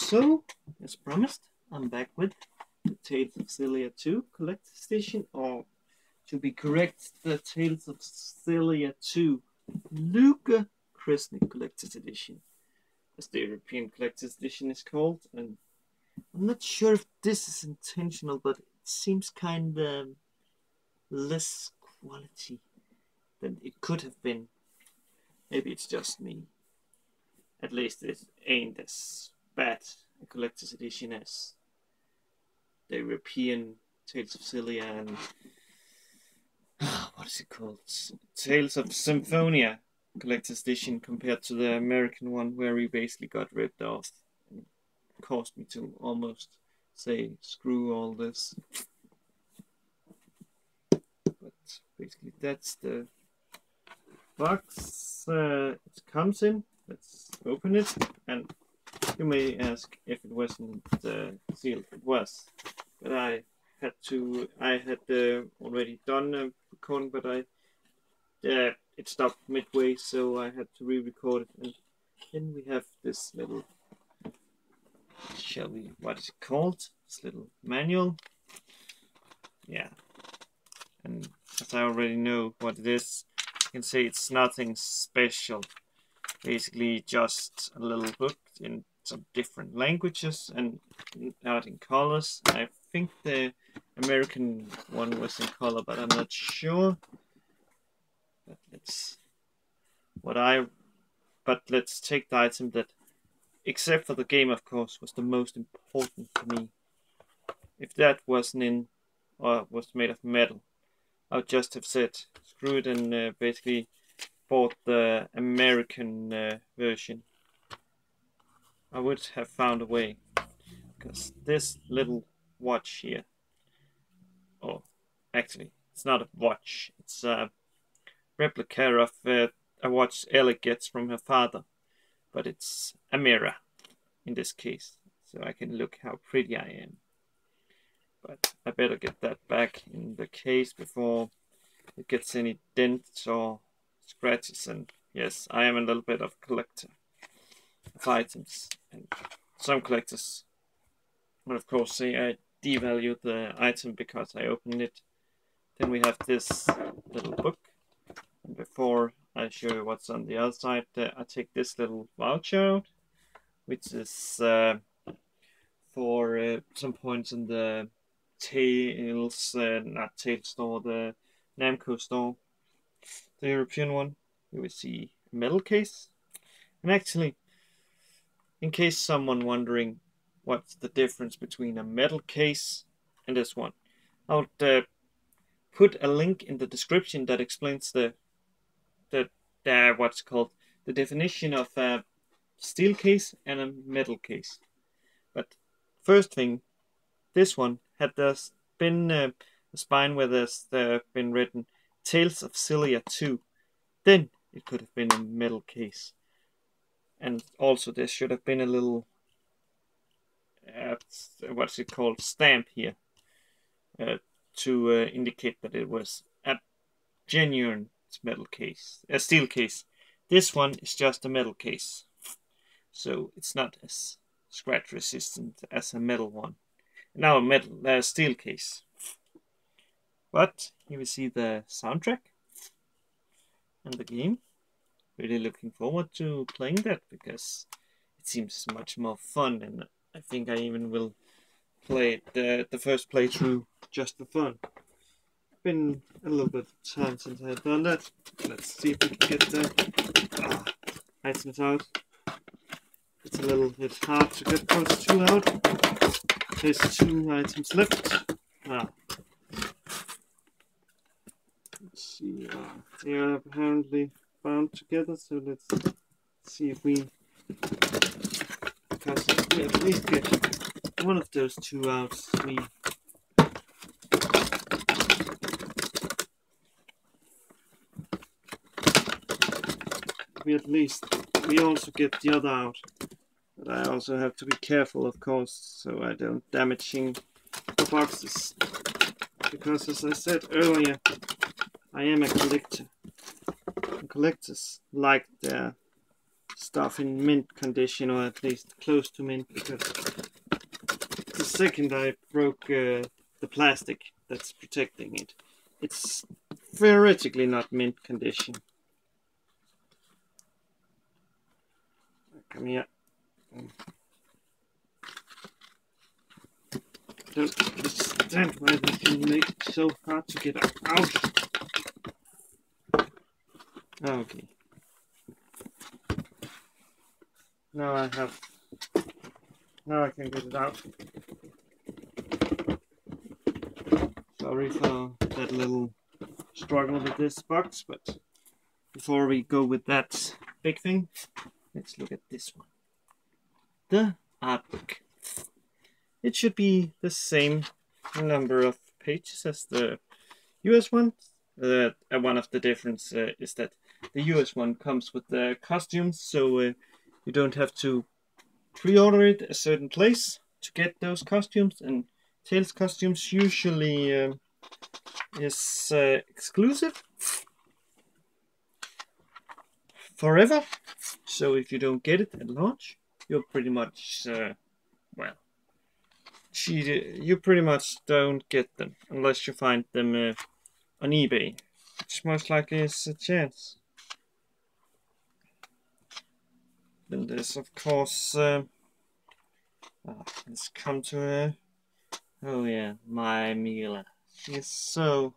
So, as promised, I'm back with the Tales of Xillia 2 Collector's Edition, or to be correct, the Tales of Xillia 2 Ludger Kresnik Collector's Edition, as the European Collector's Edition is called. And I'm not sure if this is intentional, but it seems kind of less quality than it could have been. Maybe it's just me. At least it ain't as bad a collector's edition as the European Tales of Xillia and what is it called? Tales of Symphonia collector's edition compared to the American one, where we basically got ripped off and caused me to almost say screw all this. But basically that's the box it comes in. Let's open it, and you may ask if it wasn't sealed. It was, but I had already done recording, but it stopped midway, so I had to re-record it. And then we have this little, what is it called? This little manual. Yeah, and as I already know what it is, I can say it's nothing special. Basically just a little book in some different languages and out in colors. I think the American one was in color, but I'm not sure. But let's take the item that, except for the game of course, was the most important to me. If that wasn't in, or was made of metal, I would just have said screw it and basically bought the American version. I would have found a way, because this little watch here, or actually it's not a watch, it's a replica of a watch Ellie gets from her father, but it's a mirror in this case, so I can look how pretty I am. But I better get that back in the case before it gets any dents or scratches. And yes, I am a little bit of a collector of items, and some collectors would of course say I devalue the item because I opened it. Then we have this little book, and before I show you what's on the other side, I take this little voucher out, which is for some points in the Tales, not Tales store, the Namco store, the European one. You will see a Metalcase. And actually, in case someone wondering what's the difference between a Metalcase and this one, I would put a link in the description that explains what's called the definition of a steel case and a metal case. But first thing, this one had been a spine where there's been written Tales of Xillia 2, then it could have been a metal case. And also there should have been a little what's it called, stamp here to indicate that it was a genuine metal case, a steel case. This one is just a metal case, so it's not as scratch resistant as a metal one. Now a steel case. But here we see the soundtrack and the game. Really looking forward to playing that, because it seems much more fun, and I think I even will play the first playthrough just for fun. Been a little bit of time since I've done that. Let's see if we can get the items out. It's a little bit hard to get those two out. There's 2 items left. Let's see. They are apparently bound together, so let's see if we at least get one of those 2 out. We also get the other out, but I also have to be careful, of course, so I don't damaging the boxes, because as I said earlier, I am a collector, and collectors like their stuff in mint condition, or at least close to mint, because the second I broke the plastic that's protecting it, it's theoretically not mint condition. Come here. Don't understand why they can make it so hard to get out. Okay. Now I can get it out. Sorry for that little struggle with this box, but before we go with that big thing, let's look at this one. The art book. It should be the same number of pages as the US one. One of the differences is that the US one comes with the costumes, so you don't have to pre-order it a certain place to get those costumes, and Tails costumes usually is exclusive forever. So if you don't get it at launch, you're pretty much well, cheated. You pretty much don't get them unless you find them on eBay, which most likely is a chance. Then there's of course let's come to oh yeah, my Mila. She is so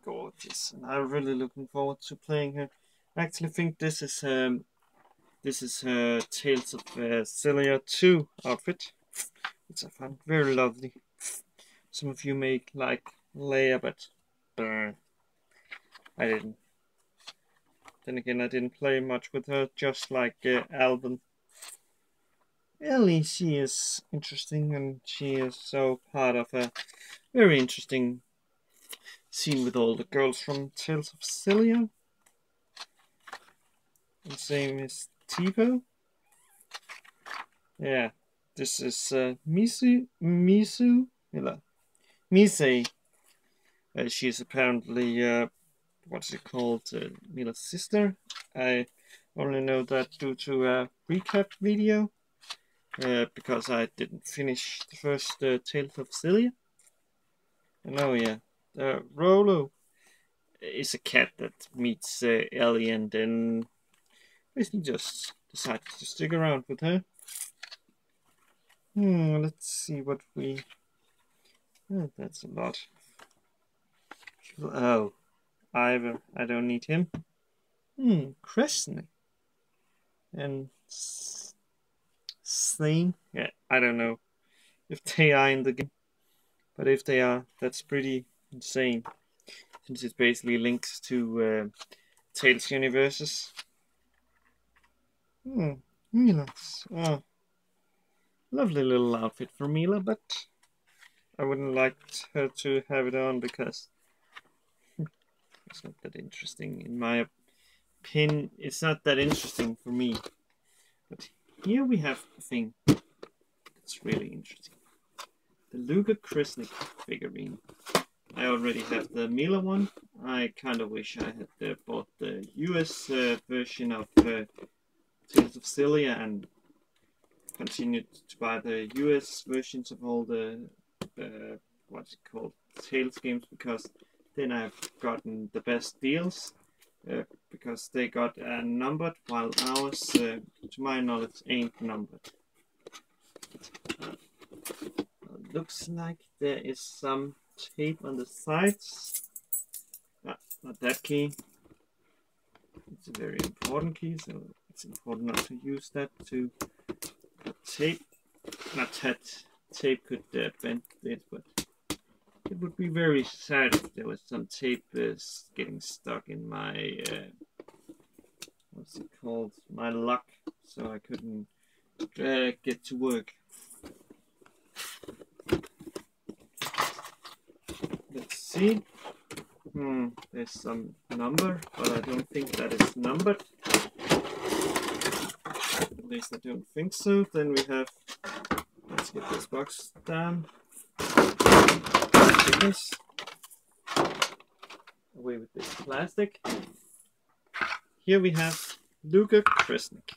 gorgeous, and I'm really looking forward to playing her. I actually think this is her Tales of Xillia 2 outfit, which I found very lovely. Some of you may like Leia, but I didn't. Then again, I didn't play much with her, just like Alvin. Ellie, she is interesting, and she is so part of a very interesting scene with all the girls from Tales of Xillia. And same as Tipo. Yeah, this is Misei. She's apparently what's it called? Mila's sister. I only know that due to a recap video. Because I didn't finish the first Tales of Xillia. And oh yeah, Rolo is a cat that meets Ellie and then basically just decides to stick around with her. Let's see what we... Oh, that's a lot. Oh, Ivor, I don't need him. Kresnik. And... Slane? Yeah, I don't know if they are in the game, but if they are, that's pretty insane, since it basically links to Tales universes. Mila's. Oh, lovely little outfit for Mila, but I wouldn't like her to have it on because it's not that interesting in my opinion. It's not that interesting for me, but here we have a thing that's really interesting. The Ludger Kresnik figurine. I already have the Mila one. I kind of wish I had bought the US version of Tales of Xillia and continued to buy the US versions of all the what's it called, Tales games, because then I've gotten the best deals. Because they got numbered, while ours, to my knowledge, ain't numbered. Looks like there is some tape on the sides. Not that key. It's a very important key, so it's important not to use that to put tape. Not that tape could bend it, but it would be very sad if there was some tape getting stuck in my, what's it called, my lock, so I couldn't get to work. Let's see. There's some number, but I don't think that is numbered. At least I don't think so. Then we have, let's get this box down. Away with this plastic. Here we have Ludger Kresnik.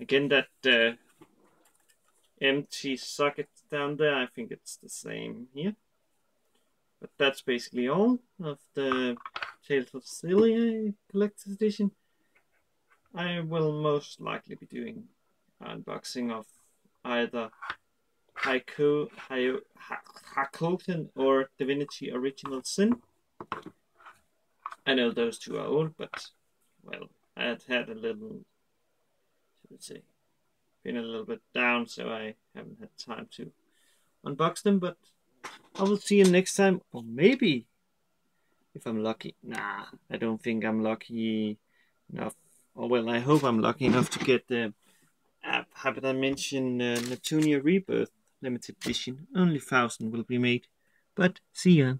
Again, that empty socket down there, I think it's the same here. But that's basically all of the Tales of Xillia Collector's Edition. I will most likely be doing unboxing of either Hakoten or Divinity Original Sin. I know those two are old, but, well, I had a little, been a little bit down, so I haven't had time to unbox them, but I will see you next time, or maybe, if I'm lucky. Nah, I don't think I'm lucky enough. Or, well, I hope I'm lucky enough to get the Hyperdimension Neptunia Rebirth limited edition. Only 1,000 will be made, but see ya.